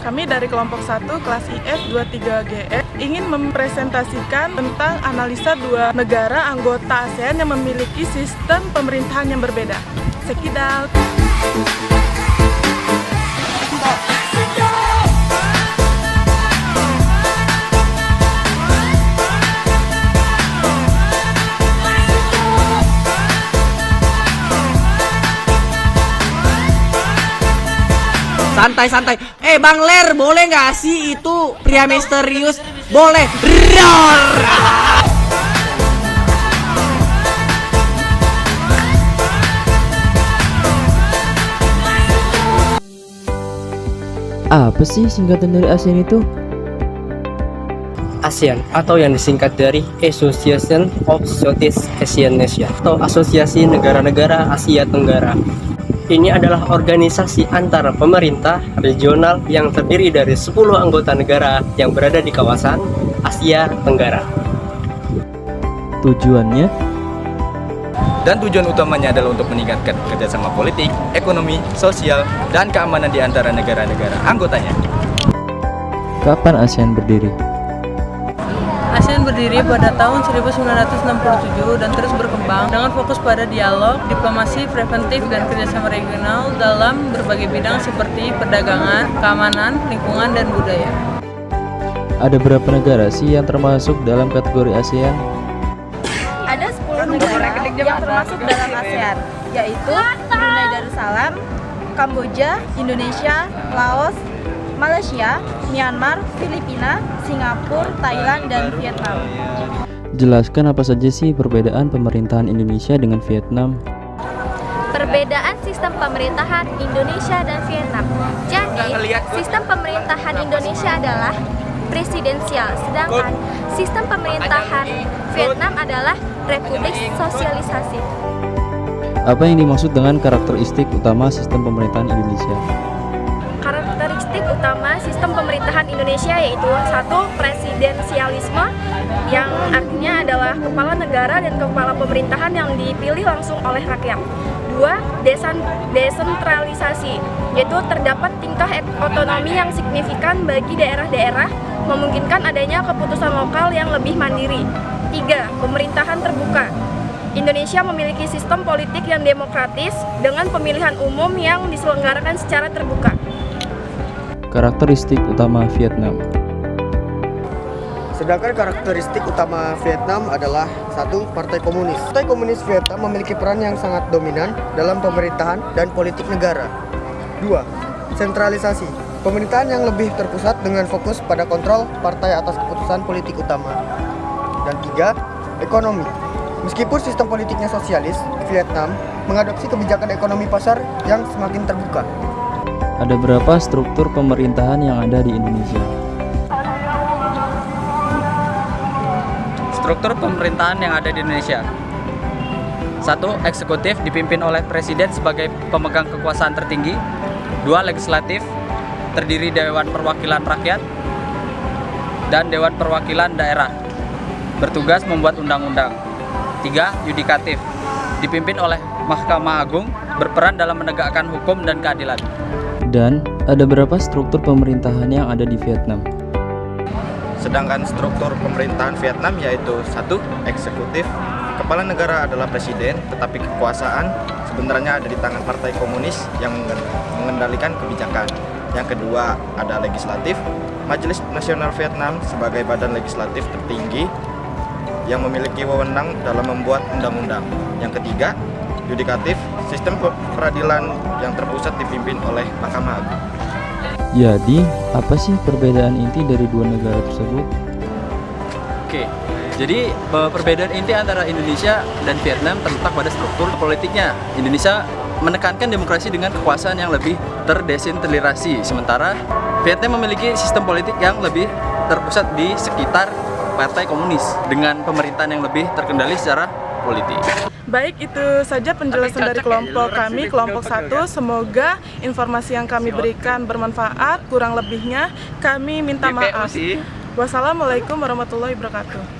Kami dari kelompok 1 kelas IF 23GE ingin mempresentasikan tentang analisa dua negara anggota ASEAN yang memiliki sistem pemerintahan yang berbeda. Sekidal. Santai-santai. Bang Ler, boleh nggak sih itu pria misterius? Boleh. Apa sih singkatan dari ASEAN itu? ASEAN atau yang disingkat dari Association of Southeast Asian Nations atau Asosiasi Negara-Negara Asia Tenggara. Ini adalah organisasi antara pemerintah regional yang terdiri dari 10 anggota negara yang berada di kawasan Asia Tenggara. Tujuannya? Dan tujuan utamanya adalah untuk meningkatkan kerjasama politik, ekonomi, sosial, dan keamanan di antara negara-negara anggotanya. Kapan ASEAN berdiri? ASEAN berdiri pada tahun 1967 dan terus berkembang dengan fokus pada dialog, diplomasi preventif, dan kerjasama regional dalam berbagai bidang seperti perdagangan, keamanan, lingkungan, dan budaya. Ada berapa negara sih yang termasuk dalam kategori ASEAN? Ada 10 negara yang termasuk dalam ASEAN, yaitu Brunei Darussalam, Kamboja, Indonesia, Laos, Malaysia, Myanmar, Filipina, Singapura, Thailand, dan Vietnam. Jelaskan apa saja sih perbedaan pemerintahan Indonesia dengan Vietnam? Perbedaan sistem pemerintahan Indonesia dan Vietnam. Jadi, sistem pemerintahan Indonesia adalah presidensial, sedangkan sistem pemerintahan Vietnam adalah republik sosialisasi. Apa yang dimaksud dengan karakteristik utama sistem pemerintahan Indonesia? Karakteristik utama sistem pemerintahan Indonesia yaitu 1. Presidensialisme, yang artinya adalah kepala negara dan kepala pemerintahan yang dipilih langsung oleh rakyat. 2. Desentralisasi, yaitu terdapat tingkah otonomi yang signifikan bagi daerah-daerah, memungkinkan adanya keputusan lokal yang lebih mandiri. 3. Pemerintahan terbuka. Indonesia memiliki sistem politik yang demokratis dengan pemilihan umum yang diselenggarakan secara terbuka. Karakteristik utama Vietnam. Sedangkan karakteristik utama Vietnam adalah 1. Partai Komunis. Partai Komunis Vietnam memiliki peran yang sangat dominan dalam pemerintahan dan politik negara. 2. Sentralisasi. Pemerintahan yang lebih terpusat dengan fokus pada kontrol partai atas keputusan politik utama. Dan 3. Ekonomi. Meskipun sistem politiknya sosialis, Vietnam mengadopsi kebijakan ekonomi pasar yang semakin terbuka. Ada berapa struktur pemerintahan yang ada di Indonesia? Struktur pemerintahan yang ada di Indonesia. 1. Eksekutif dipimpin oleh presiden sebagai pemegang kekuasaan tertinggi. 2. Legislatif terdiri Dewan Perwakilan Rakyat dan Dewan Perwakilan Daerah, bertugas membuat undang-undang. 3. Yudikatif dipimpin oleh Mahkamah Agung, berperan dalam menegakkan hukum dan keadilan. Dan ada berapa struktur pemerintahan yang ada di Vietnam? Sedangkan struktur pemerintahan Vietnam yaitu 1. Eksekutif. Kepala negara adalah presiden, tetapi kekuasaan sebenarnya ada di tangan Partai Komunis yang mengendalikan kebijakan. Yang kedua ada legislatif. Majelis Nasional Vietnam sebagai badan legislatif tertinggi yang memiliki wewenang dalam membuat undang-undang. Yang ketiga, yudikatif, sistem peradilan yang terpusat dipimpin oleh Mahkamah Agung. Jadi, apa sih perbedaan inti dari dua negara tersebut? Oke, jadi perbedaan inti antara Indonesia dan Vietnam terletak pada struktur politiknya. Indonesia menekankan demokrasi dengan kekuasaan yang lebih terdesentralisasi, sementara Vietnam memiliki sistem politik yang lebih terpusat di sekitar Partai Komunis dengan pemerintahan yang lebih terkendali secara politik. Baik, itu saja penjelasan dari kelompok kami, kelompok 1. Semoga informasi yang kami berikan bermanfaat. Kurang lebihnya kami minta maaf. Wassalamualaikum warahmatullahi wabarakatuh.